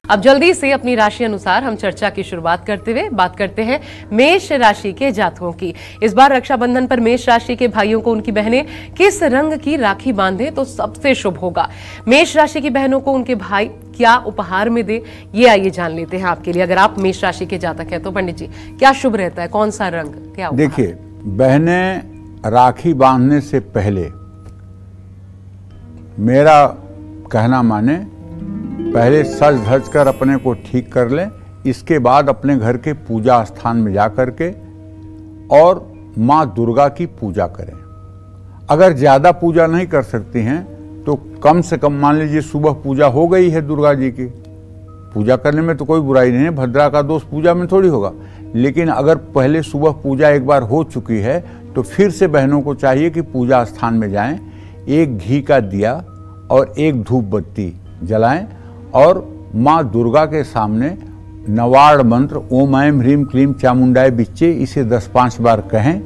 अब जल्दी से अपनी राशि अनुसार हम चर्चा की शुरुआत करते हुए बात करते हैं मेष राशि के जातकों की। इस बार रक्षाबंधन पर मेष राशि के भाइयों को उनकी बहनें किस रंग की राखी बांधे तो सबसे शुभ होगा। मेष राशि की बहनों को उनके भाई क्या उपहार में दे, ये आइए जान लेते हैं आपके लिए। अगर आप मेष राशि के जातक हैं तो पंडित जी क्या शुभ रहता है, कौन सा रंग, क्या? देखिए, बहनें राखी बांधने से पहले मेरा कहना माने पहले सज धज कर अपने को ठीक कर लें, इसके बाद अपने घर के पूजा स्थान में जा कर के और माँ दुर्गा की पूजा करें। अगर ज़्यादा पूजा नहीं कर सकती हैं तो कम से कम मान लीजिए सुबह पूजा हो गई है दुर्गा जी की, पूजा करने में तो कोई बुराई नहीं है, भद्रा का दोष पूजा में थोड़ी होगा। लेकिन अगर पहले सुबह पूजा एक बार हो चुकी है तो फिर से बहनों को चाहिए कि पूजा स्थान में जाएं, एक घी का दिया और एक धूप बत्ती जलाएं और माँ दुर्गा के सामने नवाड़ मंत्र ओम ऐं ह्रीं क्लीं चामुंडाय बिच्चे इसे 10-5 बार कहें।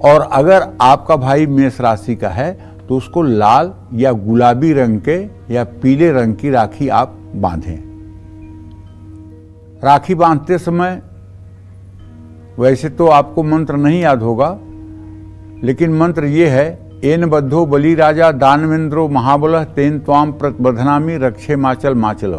और अगर आपका भाई मेष राशि का है तो उसको लाल या गुलाबी रंग के या पीले रंग की राखी आप बांधें। राखी बांधते समय वैसे तो आपको मंत्र नहीं याद होगा, लेकिन मंत्र ये है, एन बद्धो बलि राजा दानवेंद्रो महाबलः तेन त्वाम प्रतिबध्नामि रक्षे माचल माचल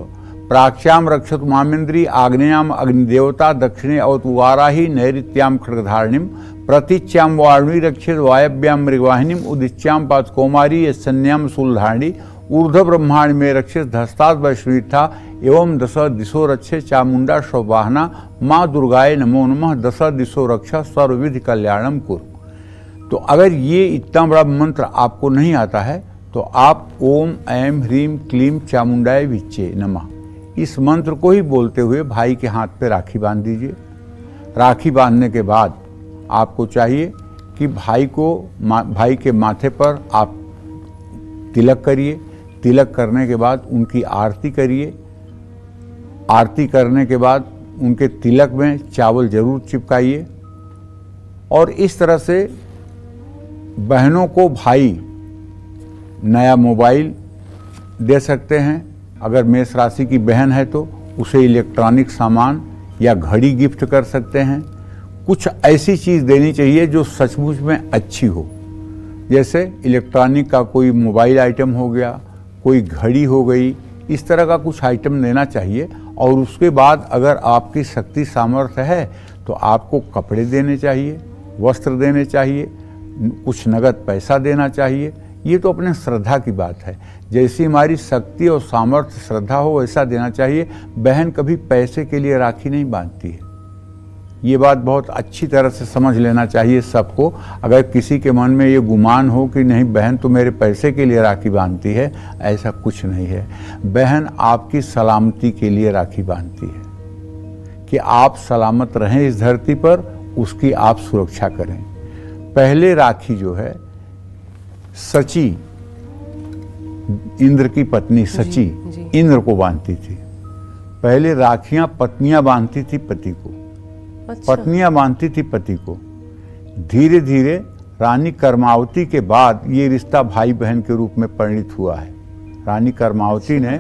प्राच्याम रक्षत मामेन्द्री आग्नेयाम अग्निदेवता दक्षिणे औतवाराही नैऋत्याम खड्गधारिणीम प्रतीच्याम वाणी रक्षेत वायव्याम मृगवाहिनीम उदिच्याम पात कौमारी यन्याम शूलधारिणी ऊर्ध्व ब्रह्मांड में रक्षेत धस्तात् वैष्णवीथा एवं दश दिशो रक्षे चामुंडा सौवाहना माँ दुर्गाय नमो नमः दश दिशो रक्षा सर्वविधि कल्याणम कुरु। तो अगर ये इतना बड़ा मंत्र आपको नहीं आता है तो आप ओम ऐं ह्रीं क्लीं चामुंडाय विच्चे नमः इस मंत्र को ही बोलते हुए भाई के हाथ पे राखी बांध दीजिए। राखी बांधने के बाद आपको चाहिए कि भाई के माथे पर आप तिलक करिए। तिलक करने के बाद उनकी आरती करिए। आरती करने के बाद उनके तिलक में चावल जरूर चिपकाइए। और इस तरह से बहनों को भाई नया मोबाइल दे सकते हैं। अगर मेष राशि की बहन है तो उसे इलेक्ट्रॉनिक सामान या घड़ी गिफ्ट कर सकते हैं। कुछ ऐसी चीज़ देनी चाहिए जो सचमुच में अच्छी हो, जैसे इलेक्ट्रॉनिक का कोई मोबाइल आइटम हो गया, कोई घड़ी हो गई, इस तरह का कुछ आइटम देना चाहिए। और उसके बाद अगर आपकी शक्ति सामर्थ्य है तो आपको कपड़े देने चाहिए, वस्त्र देने चाहिए, कुछ नगद पैसा देना चाहिए। ये तो अपने श्रद्धा की बात है, जैसी हमारी शक्ति और सामर्थ्य श्रद्धा हो वैसा देना चाहिए। बहन कभी पैसे के लिए राखी नहीं बांधती है, ये बात बहुत अच्छी तरह से समझ लेना चाहिए सबको। अगर किसी के मन में ये गुमान हो कि नहीं बहन तो मेरे पैसे के लिए राखी बांधती है, ऐसा कुछ नहीं है। बहन आपकी सलामती के लिए राखी बांधती है कि आप सलामत रहें इस धरती पर, उसकी आप सुरक्षा करें। पहले राखी जो है सची, इंद्र की पत्नी सची इंद्र को बांधती थी। पहले राखियां पत्नियां बांधती थी पति को। अच्छा। पत्नियां बांधती थी पति को। धीरे धीरे रानी कर्मावती के बाद ये रिश्ता भाई बहन के रूप में परिणित हुआ है। रानी कर्मावती ने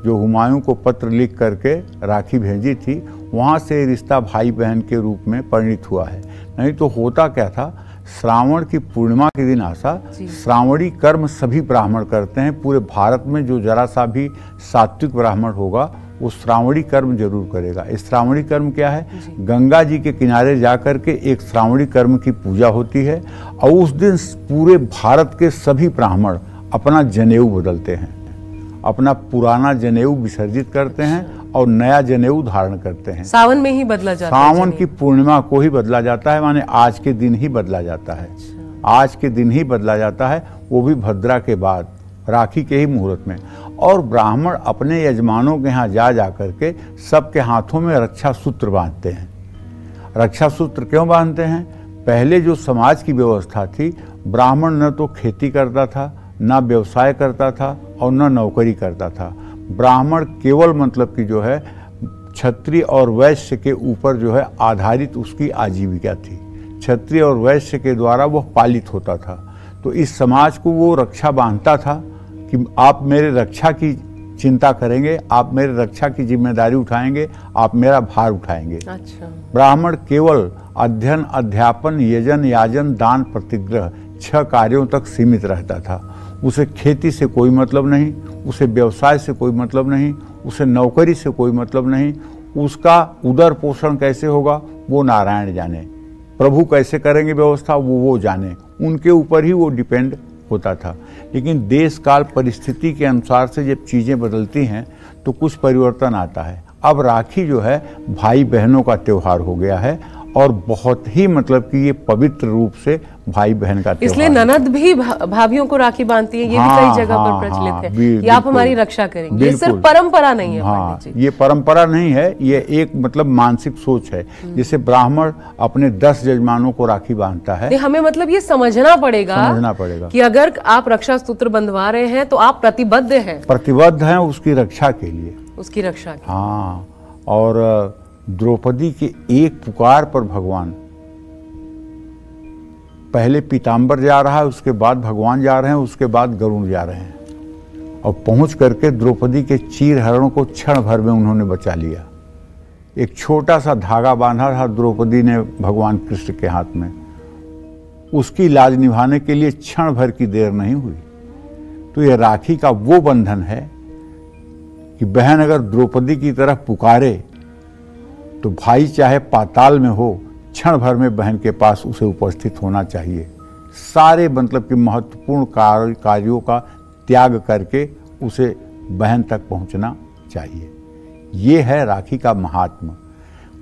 जो हुमायूं को पत्र लिख करके राखी भेजी थी, वहाँ से रिश्ता भाई बहन के रूप में परिणित हुआ है। नहीं तो होता क्या था, श्रावण की पूर्णिमा के दिन आशा श्रावणी कर्म सभी ब्राह्मण करते हैं। पूरे भारत में जो जरा सा भी सात्विक ब्राह्मण होगा वो श्रावणी कर्म जरूर करेगा। इस श्रावणी कर्म क्या है, गंगा जी के किनारे जाकर के एक श्रावणी कर्म की पूजा होती है और उस दिन पूरे भारत के सभी ब्राह्मण अपना जनेऊ बदलते हैं, अपना पुराना जनेऊ विसर्जित करते हैं और नया जनेऊ धारण करते हैं। सावन में ही बदला जाता है, सावन की पूर्णिमा को ही बदला जाता है, माने आज के दिन ही बदला जाता है। आज के दिन ही बदला जाता है, वो भी भद्रा के बाद, राखी के ही मुहूर्त में। और ब्राह्मण अपने यजमानों के यहाँ जा करके सबके हाथों में रक्षा सूत्र बांधते हैं। रक्षा सूत्र क्यों बांधते हैं? पहले जो समाज की व्यवस्था थी, ब्राह्मण न तो खेती करता था, न व्यवसाय करता था और न नौकरी करता था। ब्राह्मण केवल मतलब कि जो है क्षत्रिय और वैश्य के ऊपर जो है आधारित उसकी आजीविका थी। क्षत्रिय और वैश्य के द्वारा वह पालित होता था। तो इस समाज को वो रक्षा बांधता था कि आप मेरे रक्षा की चिंता करेंगे, आप मेरे रक्षा की जिम्मेदारी उठाएंगे, आप मेरा भार उठाएंगे। अच्छा। ब्राह्मण केवल अध्ययन, अध्यापन, यजन, याजन, दान, प्रतिग्रह 6 कार्यों तक सीमित रहता था। उसे खेती से कोई मतलब नहीं, उसे व्यवसाय से कोई मतलब नहीं, उसे नौकरी से कोई मतलब नहीं। उसका उदर पोषण कैसे होगा वो नारायण जाने, प्रभु कैसे करेंगे व्यवस्था वो जाने, उनके ऊपर ही वो डिपेंड होता था। लेकिन देश काल परिस्थिति के अनुसार से जब चीज़ें बदलती हैं तो कुछ परिवर्तन आता है। अब राखी जो है भाई बहनों का त्यौहार हो गया है और बहुत ही मतलब कि ये पवित्र रूप से भाई बहन का त्यौहार। इसलिए ननद भी भाभियों को राखी बांधती है, ये भी कई जगह पर प्रचलित है कि आप हमारी रक्षा करेंगे। ये सिर्फ परंपरा नहीं है पंडित जी। ये परंपरा नहीं है, ये एक मतलब मानसिक सोच है। जैसे ब्राह्मण अपने 10 यजमानों को राखी बांधता है। हमें मतलब ये समझना पड़ेगा कि अगर आप रक्षा सूत्र बंधवा रहे हैं तो आप प्रतिबद्ध हैं उसकी रक्षा के लिए, उसकी रक्षा के। हाँ, और द्रौपदी के एक पुकार पर भगवान, पहले पीताम्बर जा रहा है, उसके बाद भगवान जा रहे हैं, उसके बाद गरुण जा रहे हैं, और पहुंच करके द्रौपदी के चीर हरणों को क्षण भर में उन्होंने बचा लिया। एक छोटा सा धागा बांधा था द्रौपदी ने भगवान कृष्ण के हाथ में, उसकी लाज निभाने के लिए क्षण भर की देर नहीं हुई। तो यह राखी का वो बंधन है कि बहन अगर द्रौपदी की तरफ पुकारे तो भाई चाहे पाताल में हो, क्षण भर में बहन के पास उसे उपस्थित होना चाहिए। सारे मतलब कि महत्वपूर्ण कार्यों का त्याग करके उसे बहन तक पहुंचना चाहिए। ये है राखी का महात्मा।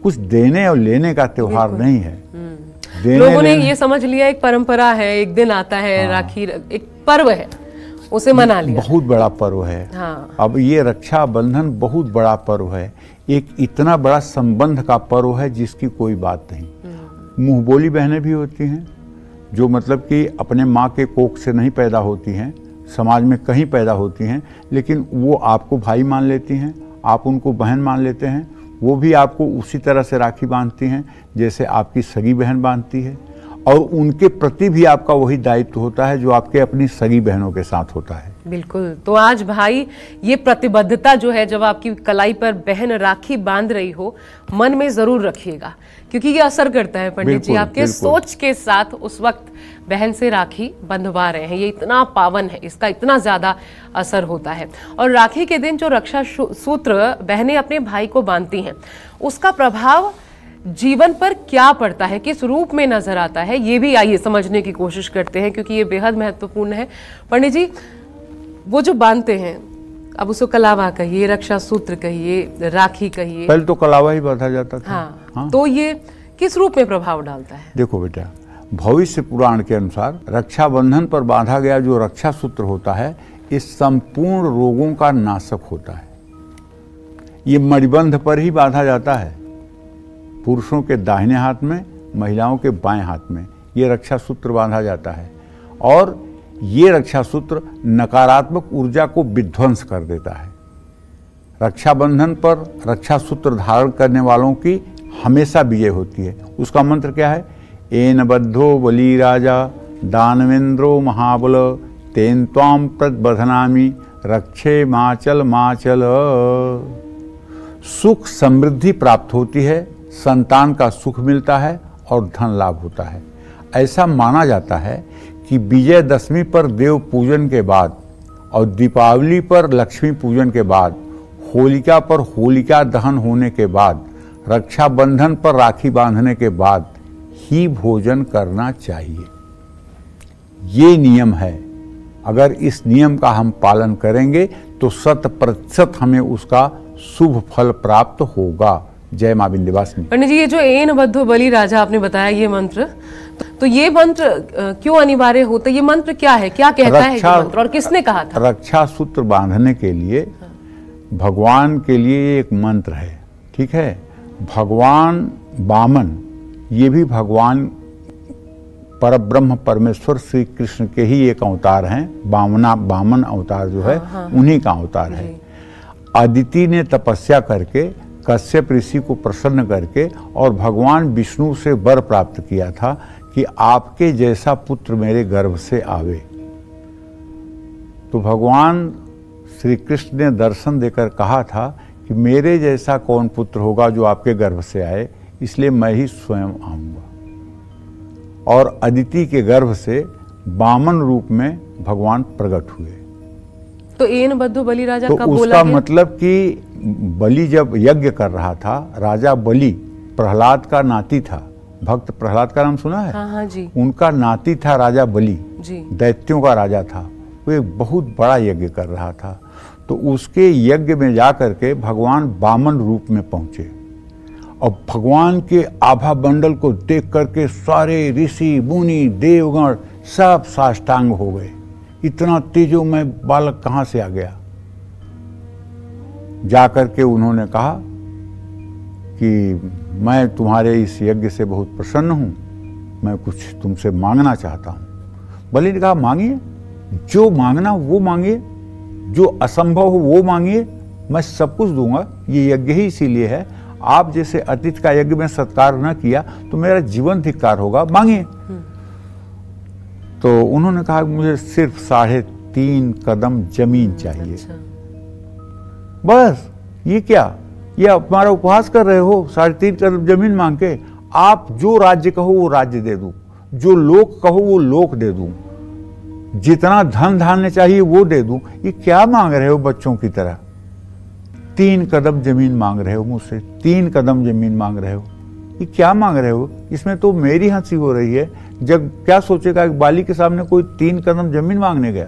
कुछ देने और लेने का त्योहार नहीं है। लोगों ने ये समझ लिया एक परंपरा है, एक दिन आता है, राखी एक पर्व है, उसे मना लिया। बहुत बड़ा पर्व है। अब ये रक्षाबंधन बहुत बड़ा पर्व है, एक इतना बड़ा संबंध का पर्व है जिसकी कोई बात नहीं। मुंह बोली बहनें भी होती हैं जो मतलब कि अपने माँ के कोख से नहीं पैदा होती हैं, समाज में कहीं पैदा होती हैं, लेकिन वो आपको भाई मान लेती हैं, आप उनको बहन मान लेते हैं। वो भी आपको उसी तरह से राखी बांधती हैं जैसे आपकी सगी बहन बांधती है, और उनके प्रति भी आपका वही दायित्व होता है जो आपके अपनी सगी बहनों के साथ होता है। बिल्कुल। तो आज भाई ये प्रतिबद्धता जो है, जब आपकी कलाई पर बहन राखी बांध रही हो, मन में जरूर रखिएगा, क्योंकि ये असर करता है पंडित जी आपके सोच के साथ उस वक्त बहन से राखी बंधवा रहे हैं। ये इतना पावन है, इसका इतना ज्यादा असर होता है। और राखी के दिन जो रक्षा सूत्र बहनें अपने भाई को बांधती हैं, उसका प्रभाव जीवन पर क्या पड़ता है, किस रूप में नजर आता है, ये भी आइए समझने की कोशिश करते हैं, क्योंकि ये बेहद महत्वपूर्ण है। पंडित जी, वो जो बांधते हैं, अब उसको कलावा कहिए, रक्षा सूत्र कहिए, राखी कहिए, पहले तो कलावा ही बांधा जाता था। हाँ। तो ये किस रूप में प्रभाव डालता है? देखो बेटा, भविष्य पुराण के अनुसार रक्षाबंधन पर बांधा गया जो रक्षा सूत्र होता है, इस संपूर्ण रोगों का नाशक होता है। ये मणिबंध पर ही बांधा जाता है, पुरुषों के दाहिने हाथ में, महिलाओं के बाएं हाथ में ये रक्षा सूत्र बांधा जाता है, और ये रक्षा सूत्र नकारात्मक ऊर्जा को विध्वंस कर देता है। रक्षाबंधन पर रक्षा सूत्र धारण करने वालों की हमेशा विजय होती है। उसका मंत्र क्या है? एन बद्धो बली राजा दानवेंद्रो महाबल तेन त्वाम प्रतिबध्नामि रक्षे माचल माचल। सुख समृद्धि प्राप्त होती है, संतान का सुख मिलता है और धन लाभ होता है। ऐसा माना जाता है कि विजयदशमी पर देव पूजन के बाद और दीपावली पर लक्ष्मी पूजन के बाद, होलिका पर होलिका दहन होने के बाद, रक्षाबंधन पर राखी बांधने के बाद ही भोजन करना चाहिए। ये नियम है। अगर इस नियम का हम पालन करेंगे तो 100% हमें उसका शुभ फल प्राप्त होगा। जय मां विंध्यवासिनी। पंडित जी, ये जो एन बद्धो बली राजा आपने बताया ये मंत्र, तो ये मंत्र क्यों अनिवार्य होता है? ये मंत्र क्या है, क्या कहता है ये मंत्र, और किसने कहा था? रक्षा सूत्र बांधने के लिए भगवान के लिए एक मंत्र है, ठीक है। भगवान वामन, ये भी भगवान परब्रह्म परमेश्वर श्री कृष्ण के ही एक अवतार हैं। वामन अवतार जो है उन्हीं का अवतार है। अदिति ने तपस्या करके कश्यप ऋषि को प्रसन्न करके और भगवान विष्णु से वर प्राप्त किया था कि आपके जैसा पुत्र मेरे गर्भ से आवे। तो भगवान श्री कृष्ण ने दर्शन देकर कहा था कि मेरे जैसा कौन पुत्र होगा जो आपके गर्भ से आए, इसलिए मैं ही स्वयं आऊंगा। और अदिति के गर्भ से वामन रूप में भगवान प्रकट हुए। तो एन बद्धो बलि राजा तो कब बोला उसका गया? मतलब कि बलि जब यज्ञ कर रहा था, राजा बलि प्रहलाद का नाती था। भक्त प्रहलाद का नाम सुना है? हाँ हाँ जी। उनका नाती था राजा बलि, जी। दैत्यों का राजा था। वो एक बहुत बड़ा यज्ञ कर रहा था। तो उसके यज्ञ में जाकर के भगवान वामन रूप में पहुंचे और भगवान के आभा मंडल को देख करके सारे ऋषि मुनि देवगण सब साष्टांग हो गए। इतना तेजोमय बालक कहाँ से आ गया? जाकर के उन्होंने कहा कि मैं तुम्हारे इस यज्ञ से बहुत प्रसन्न हूं, मैं कुछ तुमसे मांगना चाहता हूं। बलि ने कहा मांगिए, जो मांगना वो मांगिए, जो असंभव हो वो मांगिए, मैं सब कुछ दूंगा। ये यज्ञ ही इसीलिए है। आप जैसे अतिथि का यज्ञ में सत्कार न किया तो मेरा जीवन धिक्कार होगा, मांगिए। तो उन्होंने कहा मुझे सिर्फ 3.5 कदम जमीन चाहिए। अच्छा। बस। ये क्या, ये हमारा उपहास कर रहे हो? 3.5 कदम जमीन मांग के? आप जो राज्य कहो वो राज्य दे दूं, जो लोक कहो वो लोक दे दूं, जितना धन धान्य चाहिए वो दे दूं। ये क्या मांग रहे हो बच्चों की तरह? 3 कदम जमीन मांग रहे हो मुझसे, 3 कदम जमीन मांग रहे हो। ये क्या मांग रहे हो? इसमें तो मेरी हंसी हो रही है। जब क्या सोचेगा कि बाली के सामने कोई 3 कदम जमीन मांगने गया।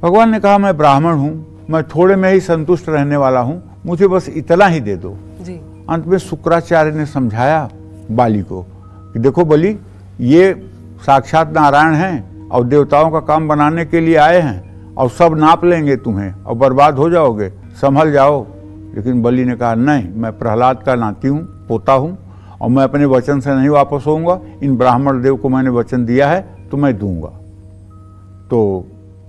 भगवान ने कहा मैं ब्राह्मण हूं, मैं थोड़े में ही संतुष्ट रहने वाला हूं, मुझे बस इतना ही दे दो। जी। अंत में शुक्राचार्य ने समझाया बाली को कि देखो बलि, ये साक्षात नारायण हैं और देवताओं का काम बनाने के लिए आए हैं और सब नाप लेंगे तुम्हें और बर्बाद हो जाओगे, संभल जाओ। लेकिन बलि ने कहा नहीं, मैं प्रहलाद का नाती हूँ, पोता हूँ और मैं अपने वचन से नहीं वापस होऊंगा। इन ब्राह्मण देव को मैंने वचन दिया है तो मैं दूंगा। तो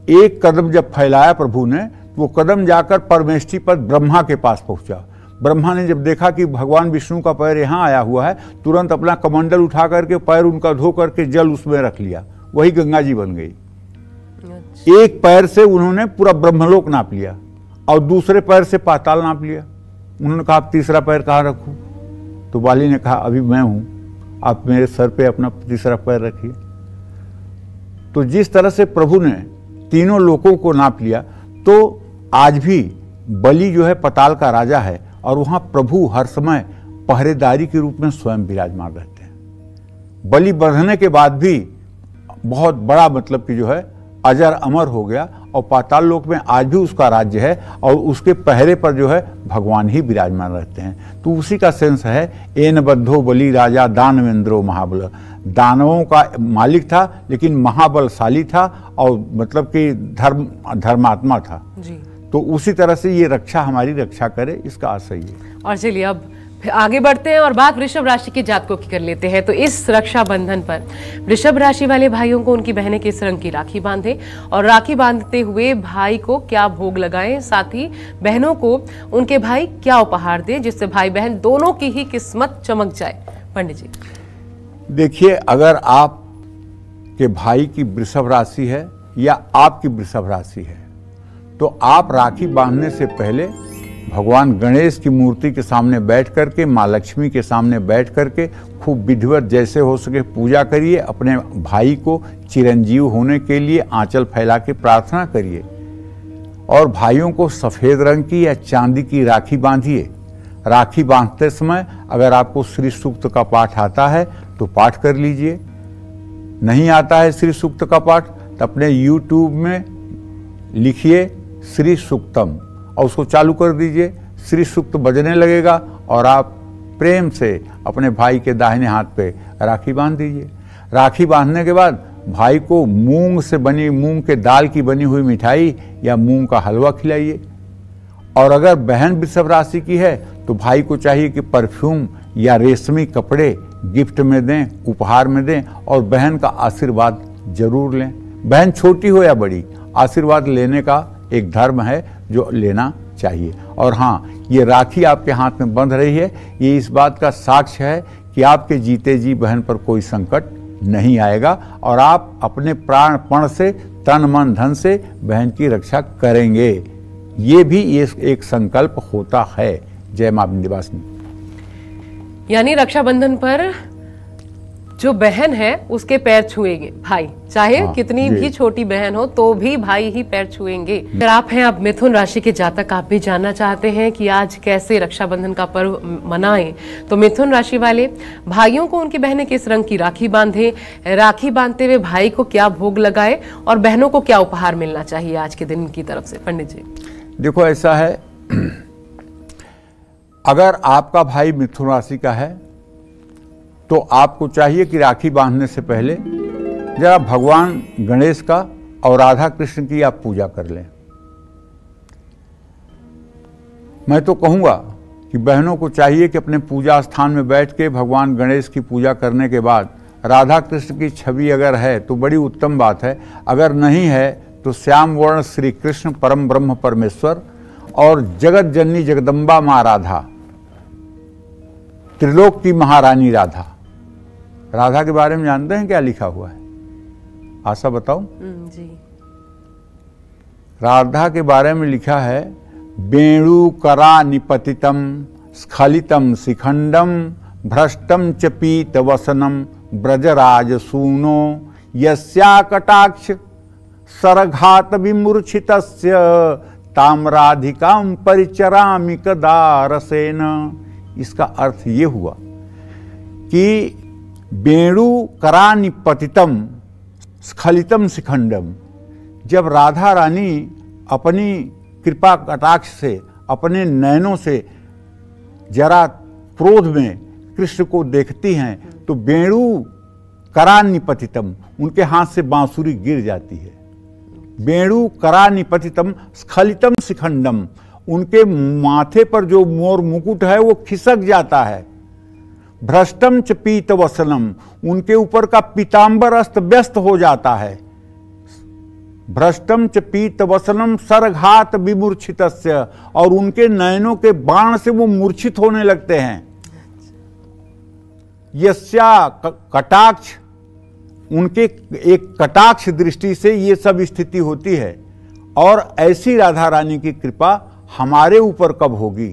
एक कदम जब फैलाया प्रभु ने, वो कदम जाकर परमेष्ठी पद ब्रह्मा के पास पहुंचा। ब्रह्मा ने जब देखा कि भगवान विष्णु का पैर यहाँ आया हुआ है, तुरंत अपना कमंडल उठा करके पैर उनका धो करके जल उसमें रख लिया, वही गंगा जी बन गई। अच्छा। एक पैर से उन्होंने पूरा ब्रह्मलोक नाप लिया और दूसरे पैर से पाताल नाप लिया। उन्होंने कहा आप तीसरा पैर कहाँ रखूं? तो बाली ने कहा अभी मैं हूं, आप मेरे सर पे अपना तीसरा पैर रखिए। तो जिस तरह से प्रभु ने तीनों लोकों को नाप लिया, तो आज भी बलि जो है पताल का राजा है और वहां प्रभु हर समय पहरेदारी के रूप में स्वयं विराजमान रहते हैं। बलि बढ़ने के बाद भी बहुत बड़ा मतलब कि जो है अजर अमर हो गया और पाताल लोक में आज भी उसका राज्य है और उसके पहरे पर जो है भगवान ही विराजमान रहते हैं। तो उसी का सेंस है एन बद्धो बलि राजा दानवेंद्रो महाबल। दानवों का मालिक था लेकिन महाबलशाली था और मतलब कि धर्मात्मा था। जी। तो उसी तरह से ये रक्षा हमारी रक्षा करे, इसका आशय है। और चलिए अब आगे बढ़ते हैं और बात वृषभ राशि के जातकों की कर लेते हैं। तो इस रक्षाबंधन पर वृषभ राशि वाले भाइयों को उनकी बहनें किस रंग की राखी बांधे और राखी बांधते हुए भाई को क्या भोग लगाएं, साथ ही बहनों को उनके भाई क्या उपहार दें जिससे भाई बहन दोनों की ही किस्मत चमक जाए? पंडित जी देखिए, अगर आप के भाई की वृषभ राशि है या आपकी वृषभ राशि है तो आप राखी बांधने से पहले भगवान गणेश की मूर्ति के सामने बैठ करके, माँ लक्ष्मी के सामने बैठ करके खूब विधिवत जैसे हो सके पूजा करिए। अपने भाई को चिरंजीव होने के लिए आंचल फैला के प्रार्थना करिए और भाइयों को सफ़ेद रंग की या चांदी की राखी बांधिए। राखी बांधते समय अगर आपको श्री सूक्त का पाठ आता है तो पाठ कर लीजिए, नहीं आता है श्री सूक्त का पाठ तो अपने YouTube में लिखिए श्री सूक्तम और उसको चालू कर दीजिए, श्री सूक्त बजने लगेगा और आप प्रेम से अपने भाई के दाहिने हाथ पे राखी बांध दीजिए। राखी बांधने के बाद भाई को मूंग के दाल की बनी हुई मिठाई या मूंग का हलवा खिलाइए। और अगर बहन वृषभ राशि की है तो भाई को चाहिए कि परफ्यूम या रेशमी कपड़े गिफ्ट में दें, उपहार में दें और बहन का आशीर्वाद जरूर लें। बहन छोटी हो या बड़ी, आशीर्वाद लेने का एक धर्म है जो लेना चाहिए। और हाँ, ये राखी आपके हाथ में बंध रही है, ये इस बात का साक्ष्य है कि आपके जीते जी बहन पर कोई संकट नहीं आएगा और आप अपने प्राणपण से, तन मन धन से बहन की रक्षा करेंगे। ये भी एक संकल्प होता है। जय मां विंध्यवासिनी। यानी रक्षाबंधन पर जो बहन है उसके पैर छुएंगे भाई, चाहे कितनी भी छोटी बहन हो तो भी भाई ही पैर छुएंगे। अगर आप हैं, आप मिथुन राशि के जातक, आप भी जानना चाहते हैं कि आज कैसे रक्षाबंधन का पर्व मनाएं, तो मिथुन राशि वाले भाइयों को उनकी बहनें किस रंग की राखी बांधे, राखी बांधते हुए भाई को क्या भोग लगाए और बहनों को क्या उपहार मिलना चाहिए आज के दिन की तरफ से। पंडित जी देखो, ऐसा है, अगर आपका भाई मिथुन राशि का है तो आपको चाहिए कि राखी बांधने से पहले जरा भगवान गणेश का और राधा कृष्ण की आप पूजा कर लें। मैं तो कहूँगा कि बहनों को चाहिए कि अपने पूजा स्थान में बैठ के भगवान गणेश की पूजा करने के बाद राधा कृष्ण की छवि अगर है तो बड़ी उत्तम बात है, अगर नहीं है तो श्याम वर्ण श्री कृष्ण परम ब्रह्म परमेश्वर और जगत जननी जगदम्बा माँ राधा, त्रिलोक की महारानी राधा। राधा के बारे में जानते हैं क्या लिखा हुआ है? आशा बताऊं? जी। राधा के बारे में लिखा है, वेणु करा निपतितम स्खलितम शिखंडम भ्रष्टम च पीत वसनम ब्रजराज सूनो यस्या कटाक्ष सरघात विमूर्छितस्य ताम्राधिकां परिचरामि कदा रसेन। इसका अर्थ ये हुआ कि वेणु करानिपतितम स्खलितम शिखंडम, जब राधा रानी अपनी कृपा कटाक्ष से, अपने नयनों से जरा क्रोध में कृष्ण को देखती हैं तो वेणु करानिपतितम, उनके हाथ से बांसुरी गिर जाती है। वेणु करानिपतितम स्खलितम शिखंडम, उनके माथे पर जो मोर मुकुट है वो खिसक जाता है। भ्रष्टम च पीत वसनम, उनके ऊपर का पीतांबर अस्त व्यस्त हो जाता है। भ्रष्टम च पीत वसनम सरघात विमूर्छितस्य, और उनके नयनों के बाण से वो मूर्छित होने लगते हैं। यस्या कटाक्ष, उनके एक कटाक्ष दृष्टि से ये सब स्थिति होती है। और ऐसी राधा रानी की कृपा हमारे ऊपर कब होगी?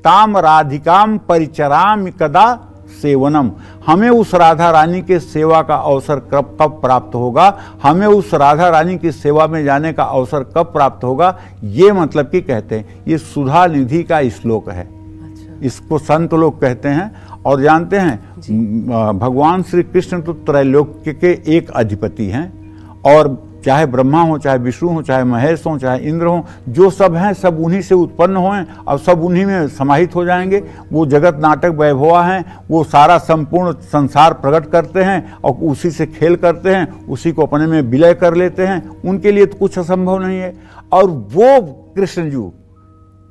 ताम राधिकाम परिचराम कदा सेवनम, हमें उस राधा रानी के सेवा का अवसर कब प्राप्त होगा? हमें उस राधा रानी की सेवा में जाने का अवसर कब प्राप्त होगा? ये मतलब कि कहते हैं, ये सुधा निधि का श्लोक है। अच्छा। इसको संत लोग कहते हैं। और जानते हैं भगवान श्री कृष्ण तो त्रैलोक्य के एक अधिपति हैं, और चाहे ब्रह्मा हो, चाहे विष्णु हो, चाहे महेश हो, चाहे इंद्र हो, जो सब हैं सब उन्हीं से उत्पन्न हुए और सब उन्हीं में समाहित हो जाएंगे। वो जगत नाटक वैभवा हैं, वो सारा संपूर्ण संसार प्रकट करते हैं और उसी से खेल करते हैं, उसी को अपने में विलय कर लेते हैं। उनके लिए तो कुछ असंभव नहीं है। और वो कृष्ण जी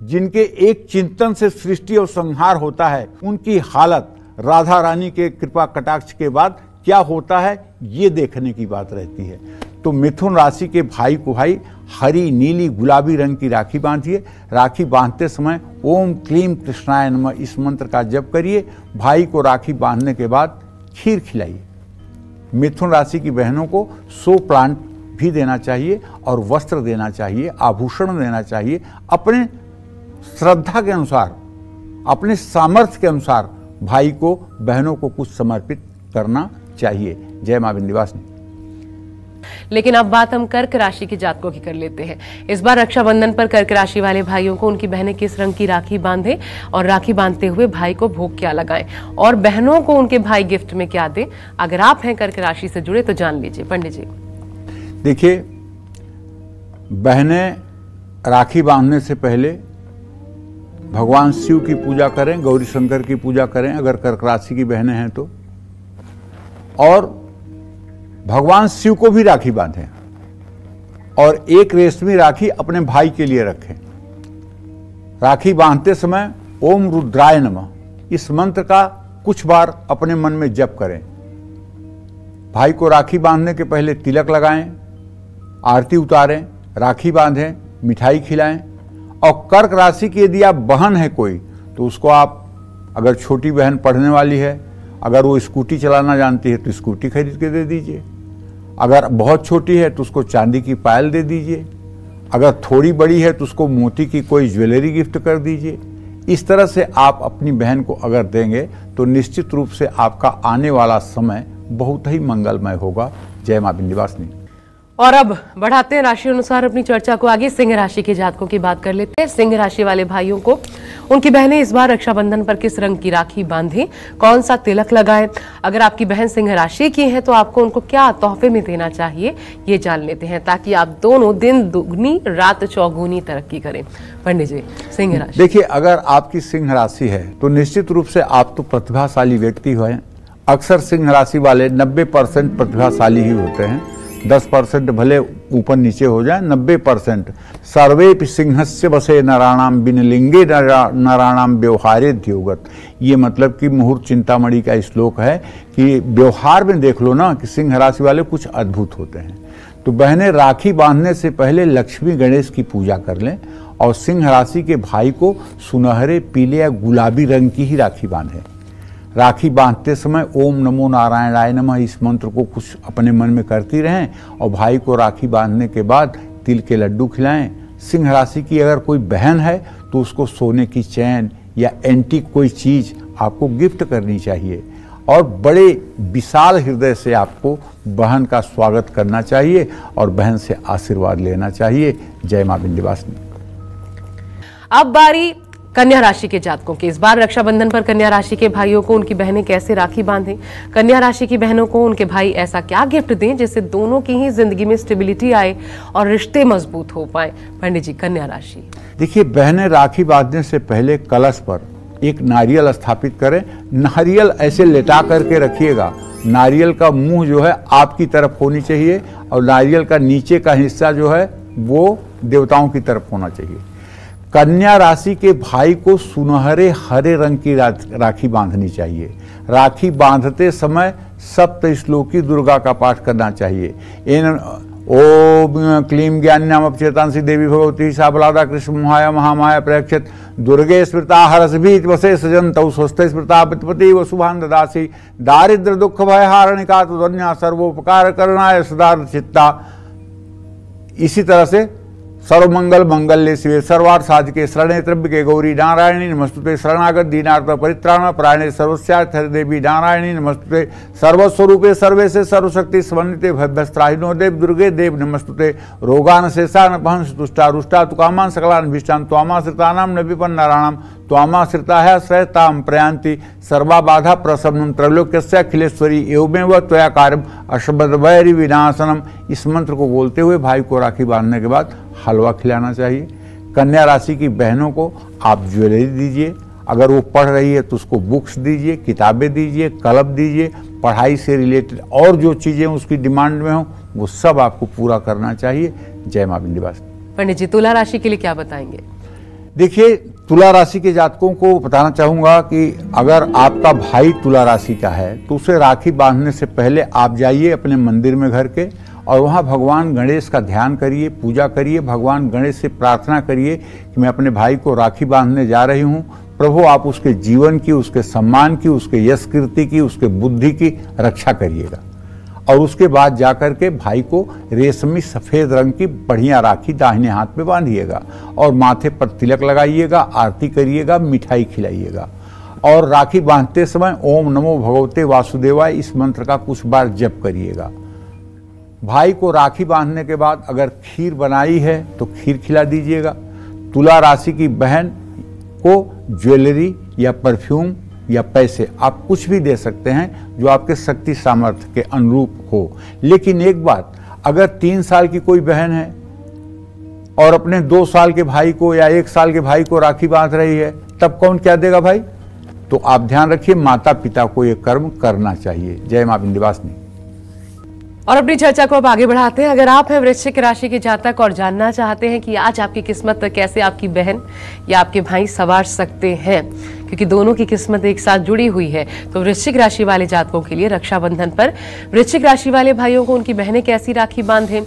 जिनके एक चिंतन से सृष्टि और संहार होता है, उनकी हालत राधा रानी के कृपा कटाक्ष के बाद क्या होता है, ये देखने की बात रहती है। तो मिथुन राशि के भाई को भाई हरी, नीली, गुलाबी रंग की राखी बांधिए। राखी बांधते समय ओम क्लीम कृष्णाय नमः इस मंत्र का जप करिए। भाई को राखी बांधने के बाद खीर खिलाइए। मिथुन राशि की बहनों को 100 प्लांट भी देना चाहिए और वस्त्र देना चाहिए, आभूषण देना चाहिए। अपने श्रद्धा के अनुसार, अपने सामर्थ्य के अनुसार भाई को, बहनों को कुछ समर्पित करना चाहिए। जय मां विंध्यवासिनी। लेकिन अब बात हम कर्क राशि के जातकों की कर लेते हैं। इस बार रक्षाबंधन पर कर्क राशि वाले भाइयों को उनकी बहनें किस रंग की राखी बांधे और राखी बांधते हुए भाई को भोग क्या लगाएं और बहनों को उनके भाई गिफ्ट में क्या दें? अगर आप हैं कर्क राशि से जुड़े तो जान लीजिए। पंडित जी देखिए, बहनें राखी बांधने से पहले भगवान शिव की पूजा करें, गौरी शंकर की पूजा करें अगर कर्क राशि की बहनें हैं तो, और भगवान शिव को भी राखी बांधें और एक रेशमी राखी अपने भाई के लिए रखें। राखी बांधते समय ओम रुद्राय नमः इस मंत्र का कुछ बार अपने मन में जप करें। भाई को राखी बांधने के पहले तिलक लगाएं, आरती उतारें, राखी बांधें, मिठाई खिलाएं और कर्क राशि की यदि आप बहन है कोई, तो उसको आप, अगर छोटी बहन पढ़ने वाली है, अगर वो स्कूटी चलाना जानती है तो स्कूटी खरीद के दे दीजिए। अगर बहुत छोटी है तो उसको चांदी की पायल दे दीजिए। अगर थोड़ी बड़ी है तो उसको मोती की कोई ज्वेलरी गिफ्ट कर दीजिए। इस तरह से आप अपनी बहन को अगर देंगे तो निश्चित रूप से आपका आने वाला समय बहुत ही मंगलमय होगा। जय मां विंध्यवासिनी। और अब बढ़ाते हैं राशि अनुसार अपनी चर्चा को आगे। सिंह राशि के जातकों की बात कर लेते हैं। सिंह राशि वाले भाइयों को उनकी बहनें इस बार रक्षाबंधन पर किस रंग की राखी बांधें, कौन सा तिलक लगाएं। अगर आपकी बहन सिंह राशि की है तो आपको उनको क्या तोहफे में देना चाहिए, ये जान लेते हैं, ताकि आप दोनों दिन दुगनी रात चौगुनी तरक्की करें। पंडित जी, सिंह राशि। देखिए, अगर आपकी सिंह राशि है तो निश्चित रूप से आप तो प्रतिभाशाली व्यक्ति हैं। अक्सर सिंह राशि वाले 90% प्रतिभाशाली ही होते हैं। 10% भले ऊपर नीचे हो जाए, 90% सर्वे सिंहस्य बसे नराणाम बिन लिंगे नराणाम व्यवहारे ध्योगत। ये मतलब कि मुहूर्त चिंतामणि का श्लोक है कि व्यवहार में देख लो ना कि सिंह राशि वाले कुछ अद्भुत होते हैं। तो बहनें राखी बांधने से पहले लक्ष्मी गणेश की पूजा कर लें और सिंह राशि के भाई को सुनहरे, पीले या गुलाबी रंग की ही राखी बांधें। राखी बांधते समय ओम नमो नारायणाय नमः इस मंत्र को कुछ अपने मन में करती रहें और भाई को राखी बांधने के बाद तिल के लड्डू खिलाएं। सिंह राशि की अगर कोई बहन है तो उसको सोने की चैन या एंटीक कोई चीज़ आपको गिफ्ट करनी चाहिए और बड़े विशाल हृदय से आपको बहन का स्वागत करना चाहिए और बहन से आशीर्वाद लेना चाहिए। जय मां विंध्यवासिनी। अब बारी कन्या राशि के जातकों की। इस बार रक्षाबंधन पर कन्या राशि के भाइयों को उनकी बहनें कैसे राखी बांधें, कन्या राशि की बहनों को उनके भाई ऐसा क्या गिफ्ट दें जिससे दोनों की ही जिंदगी में स्टेबिलिटी आए और रिश्ते मजबूत हो पाए। पंडित जी, कन्या राशि। देखिए, बहनें राखी बांधने से पहले कलश पर एक नारियल स्थापित करें। नारियल ऐसे लेटा करके रखिएगा। नारियल का मुंह जो है आपकी तरफ होनी चाहिए और नारियल का नीचे का हिस्सा जो है वो देवताओं की तरफ होना चाहिए। कन्या राशि के भाई को सुनहरे हरे रंग की राखी बांधनी चाहिए। राखी बांधते समय सप्त श्लोकी दुर्गा का पाठ करना चाहिए। ओम क्लीं ज्ञान्यामपचेतांसी देवी भगवती सा बलादा कृष्ण मोहाय महामाया प्रयक्षत दुर्गे स्मृता हरसभीत वसे सजंतौ स्वस्थ स्मृता वित्पति वसुभान ददासी दारिद्र दुख भय हारणिका तुधन्या सर्वोपकार करणाय सदा चित्ता। इसी तरह से सर्वमंगल मंगल्ये शिवे सर्वार्थ साधिके शरणे त्र्यंबके गौरी नारायणी नमस्तुते शरणागत दीनार्थ परित्राण परायणे सर्वस्यार्थ देवी नारायणी नमस्तुते सर्वस्वरूपे सर्वेशे सर्वशक्ति समन्विते भव्यस्त्राहिनो देव दुर्गे देव नमस्तुते रोगान शेषान भंस तुष्टा रुष्टा तुकामान सकलान भीष्टान त्वामाश्रितानां न विपन्नराणां त्वामाश्रिताः श्रयतां प्रयान्ति सर्वा बाधा प्रशमनं त्रैलोक्यस्य अखिलेश्वरी एवमेव त्वया कार्यम अशबद्वैरि विनाशनम। इस मंत्र को बोलते हुए भाई को राखी बांधने के बाद हलवा खिलाना चाहिए। कन्या राशि की बहनों को आप ज्वेलरी दीजिए। अगर वो पढ़ रही है तो उसको बुक्स दीजिए, किताबें दीजिए, कलम दीजिए। पढ़ाई से रिलेटेड और जो चीज़ें उसकी डिमांड में हो वो सब आपको पूरा करना चाहिए। जय मां विंध्यवासिनी। पंडित जी, तुला राशि के लिए क्या बताएंगे? देखिए, तुला राशि के जातकों को बताना चाहूँगा कि अगर आपका भाई तुला राशि का है तो उसे राखी बांधने से पहले आप जाइए अपने मंदिर में घर के और वहाँ भगवान गणेश का ध्यान करिए, पूजा करिए। भगवान गणेश से प्रार्थना करिए कि मैं अपने भाई को राखी बांधने जा रही हूँ। प्रभु, आप उसके जीवन की, उसके सम्मान की, उसके यश कीर्ति की, उसके बुद्धि की रक्षा करिएगा। और उसके बाद जाकर के भाई को रेशमी सफ़ेद रंग की बढ़िया राखी दाहिने हाथ में बांधिएगा और माथे पर तिलक लगाइएगा, आरती करिएगा, मिठाई खिलाइएगा। और राखी बांधते समय ओम नमो भगवते वासुदेवाय इस मंत्र का कुछ बार जप करिएगा। भाई को राखी बांधने के बाद अगर खीर बनाई है तो खीर खिला दीजिएगा। तुला राशि की बहन को ज्वेलरी या परफ्यूम या पैसे आप कुछ भी दे सकते हैं जो आपके शक्ति सामर्थ्य के अनुरूप हो। लेकिन एक बात, अगर 3 साल की कोई बहन है और अपने 2 साल के भाई को या 1 साल के भाई को राखी बांध रही है, तब कौन क्या देगा भाई? तो आप ध्यान रखिए, माता पिता को ये कर्म करना चाहिए। जय मां विंध्यवासिनी। और अपनी चर्चा को अब आगे बढ़ाते हैं। अगर आप हैं वृश्चिक राशि के जातक और जानना चाहते हैं कि आज आपकी किस्मत कैसे आपकी बहन या आपके भाई संवार सकते हैं, क्योंकि दोनों की किस्मत एक साथ जुड़ी हुई है, तो वृश्चिक राशि वाले जातकों के लिए रक्षाबंधन पर वृश्चिक राशि वाले भाइयों को उनकी बहनें कैसी राखी बांधें,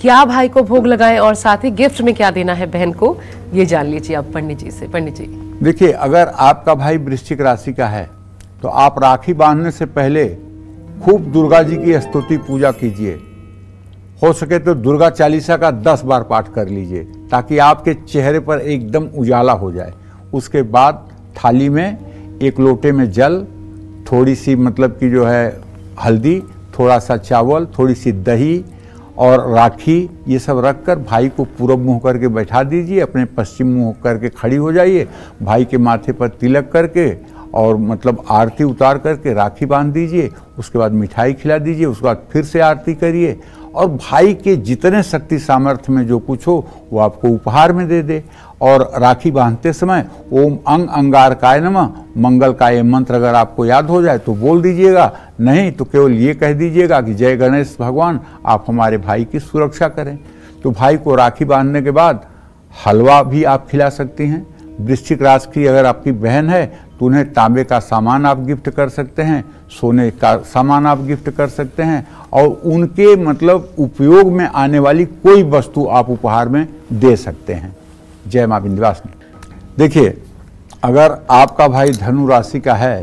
क्या भाई को भोग लगाएं और साथ ही गिफ्ट में क्या देना है बहन को, ये जान लीजिए आप पंडित जी से। पंडित जी देखिए, अगर आपका भाई वृश्चिक राशि का है तो आप राखी बांधने से पहले खूब दुर्गा जी की स्तुति पूजा कीजिए। हो सके तो दुर्गा चालीसा का 10 बार पाठ कर लीजिए ताकि आपके चेहरे पर एकदम उजाला हो जाए। उसके बाद थाली में एक लोटे में जल, थोड़ी सी मतलब कि जो है हल्दी, थोड़ा सा चावल, थोड़ी सी दही और राखी, ये सब रखकर भाई को पूरब मुंह करके बैठा दीजिए, अपने पश्चिम मुंह करके खड़ी हो जाइए, भाई के माथे पर तिलक करके और मतलब आरती उतार करके राखी बांध दीजिए। उसके बाद मिठाई खिला दीजिए, उसके बाद फिर से आरती करिए और भाई के जितने शक्ति सामर्थ्य में जो कुछ हो वो आपको उपहार में दे दे। और राखी बांधते समय ओम अंग अंगारकाय नमः मंगल का ये मंत्र अगर आपको याद हो जाए तो बोल दीजिएगा, नहीं तो केवल ये कह दीजिएगा कि जय गणेश भगवान, आप हमारे भाई की सुरक्षा करें। तो भाई को राखी बांधने के बाद हलवा भी आप खिला सकती हैं। वृश्चिक राशि की अगर आपकी बहन है तो उन्हें तांबे का सामान आप गिफ्ट कर सकते हैं, सोने का सामान आप गिफ्ट कर सकते हैं और उनके मतलब उपयोग में आने वाली कोई वस्तु आप उपहार में दे सकते हैं। जय मां विंध्यवासिनी। देखिए, अगर आपका भाई धनु राशि का है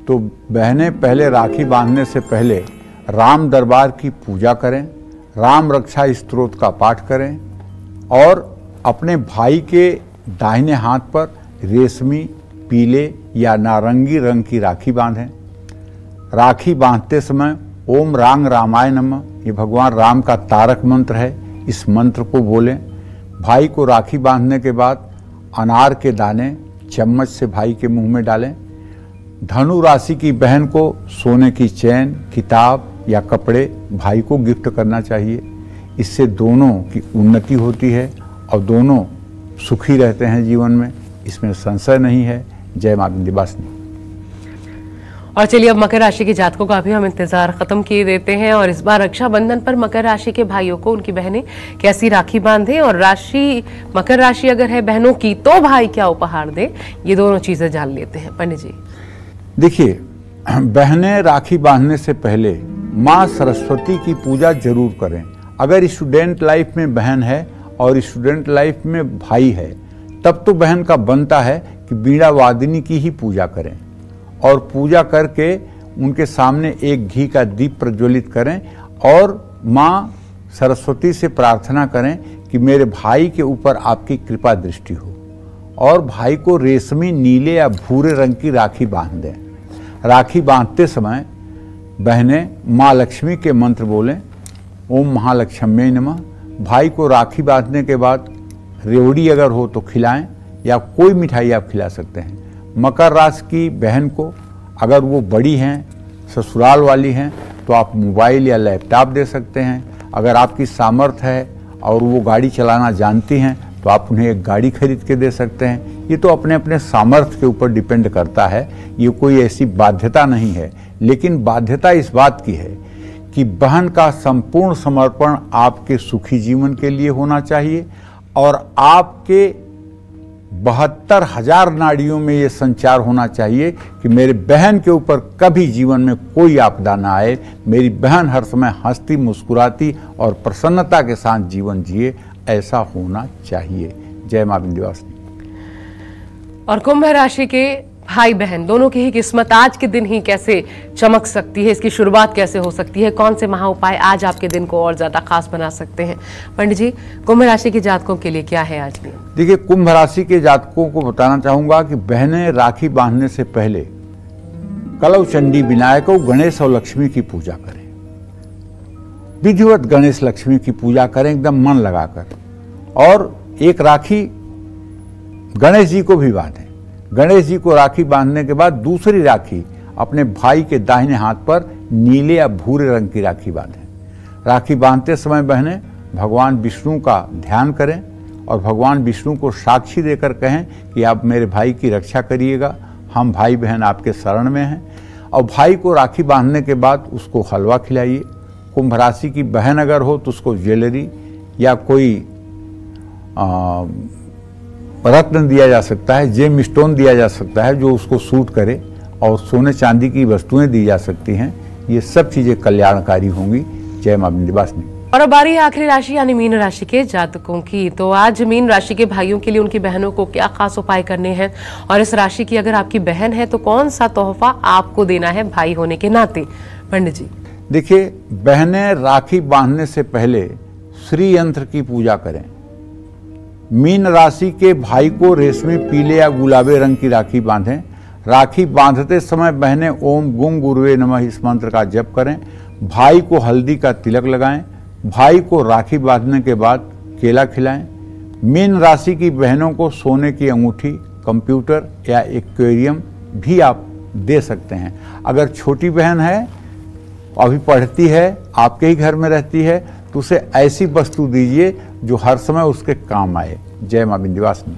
तो बहनें पहले राखी बांधने से पहले राम दरबार की पूजा करें, राम रक्षा स्तोत्र का पाठ करें और अपने भाई के दाहिने हाथ पर रेशमी, पीले या नारंगी रंग की राखी बांधें। राखी बांधते समय ओम रांग रामाय नमः, ये भगवान राम का तारक मंत्र है, इस मंत्र को बोलें। भाई को राखी बांधने के बाद अनार के दाने चम्मच से भाई के मुंह में डालें। धनु राशि की बहन को सोने की चैन, किताब या कपड़े भाई को गिफ्ट करना चाहिए। इससे दोनों की उन्नति होती है और दोनों सुखी रहते हैं जीवन में, इसमें संशय नहीं है। जय मां विंध्यवासिनी। और चलिए अब मकर राशि के जातकों का भी हम इंतजार खत्म किए देते हैं और इस बार रक्षाबंधन पर मकर राशि के भाइयों को उनकी बहनें कैसी राखी बांधे और राशि मकर राशि अगर है बहनों की तो भाई क्या उपहार दे, ये दोनों चीजें जान लेते हैं। पंडित जी देखिए, बहनें राखी बांधने से पहले माँ सरस्वती की पूजा जरूर करें। अगर स्टूडेंट लाइफ में बहन है और स्टूडेंट लाइफ में भाई है तब तो बहन का बनता है कि बीड़ा वादिनी की ही पूजा करें और पूजा करके उनके सामने एक घी का दीप प्रज्वलित करें और माँ सरस्वती से प्रार्थना करें कि मेरे भाई के ऊपर आपकी कृपा दृष्टि हो और भाई को रेशमी, नीले या भूरे रंग की राखी बांध दें। राखी बांधते समय बहनें माँ लक्ष्मी के मंत्र बोलें, ओम महालक्ष्म्यै नमः। भाई को राखी बांधने के बाद रेवड़ी अगर हो तो खिलाएं या कोई मिठाई आप खिला सकते हैं। मकर राशि की बहन को अगर वो बड़ी हैं, ससुराल वाली हैं, तो आप मोबाइल या लैपटॉप दे सकते हैं। अगर आपकी सामर्थ्य है और वो गाड़ी चलाना जानती हैं तो आप उन्हें एक गाड़ी खरीद के दे सकते हैं। ये तो अपने अपने सामर्थ्य के ऊपर डिपेंड करता है, ये कोई ऐसी बाध्यता नहीं है। लेकिन बाध्यता इस बात की है कि बहन का संपूर्ण समर्पण आपके सुखी जीवन के लिए होना चाहिए और आपके 72,000 नाड़ियों में ये संचार होना चाहिए कि मेरे बहन के ऊपर कभी जीवन में कोई आपदा ना आए, मेरी बहन हर समय हंसती मुस्कुराती और प्रसन्नता के साथ जीवन जिए, ऐसा होना चाहिए। जय मां विंध्यवासिनी। और कुंभ राशि के भाई बहन दोनों की ही किस्मत आज के दिन ही कैसे चमक सकती है, इसकी शुरुआत कैसे हो सकती है, कौन से महा उपाय आज आपके दिन को और ज्यादा खास बना सकते हैं। पंडित जी, कुंभ राशि के जातकों के लिए क्या है आज भी? देखिए, कुंभ राशि के जातकों को बताना चाहूंगा कि बहनें राखी बांधने से पहले कलव चंडी विनायक गणेश और लक्ष्मी की पूजा करें। विधिवत गणेश लक्ष्मी की पूजा करें एकदम मन लगाकर और एक राखी गणेश जी को भी बांधें। गणेश जी को राखी बांधने के बाद दूसरी राखी अपने भाई के दाहिने हाथ पर नीले या भूरे रंग की राखी बांधें। राखी बांधते समय बहनें भगवान विष्णु का ध्यान करें और भगवान विष्णु को साक्षी देकर कहें कि आप मेरे भाई की रक्षा करिएगा, हम भाई बहन आपके शरण में हैं। और भाई को राखी बांधने के बाद उसको हलवा खिलाइए। कुंभ राशि की बहन अगर हो तो उसको ज्वेलरी या कोई रत्न दिया जा सकता है, जेम स्टोन दिया जा सकता है जो उसको सूट करे और सोने चांदी की वस्तुएं दी जा सकती हैं। ये सब चीज़ें कल्याणकारी होंगी। जय मां विंध्यवासिनी। और अब बारी है आखिरी राशि यानी मीन राशि के जातकों की। तो आज मीन राशि के भाइयों के लिए उनकी बहनों को क्या खास उपाय करने हैं, और इस राशि की अगर आपकी बहन है तो कौन सा तोहफा आपको देना है भाई होने के नाते? पंडित जी देखिए, बहनें राखी बांधने से पहले श्री यंत्र की पूजा करें। मीन राशि के भाई को रेशमी, पीले या गुलाबी रंग की राखी बांधें। राखी बांधते समय बहनें ओम गुं गुरुवे नमः इस मंत्र का जप करें। भाई को हल्दी का तिलक लगाएं। भाई को राखी बांधने के बाद केला खिलाएं। मीन राशि की बहनों को सोने की अंगूठी, कंप्यूटर या एक्वेरियम भी आप दे सकते हैं। अगर छोटी बहन है, अभी पढ़ती है, आपके ही घर में रहती है, तो उसे ऐसी वस्तु दीजिए जो हर समय उसके काम आए। जय मां विंध्यवासिनी।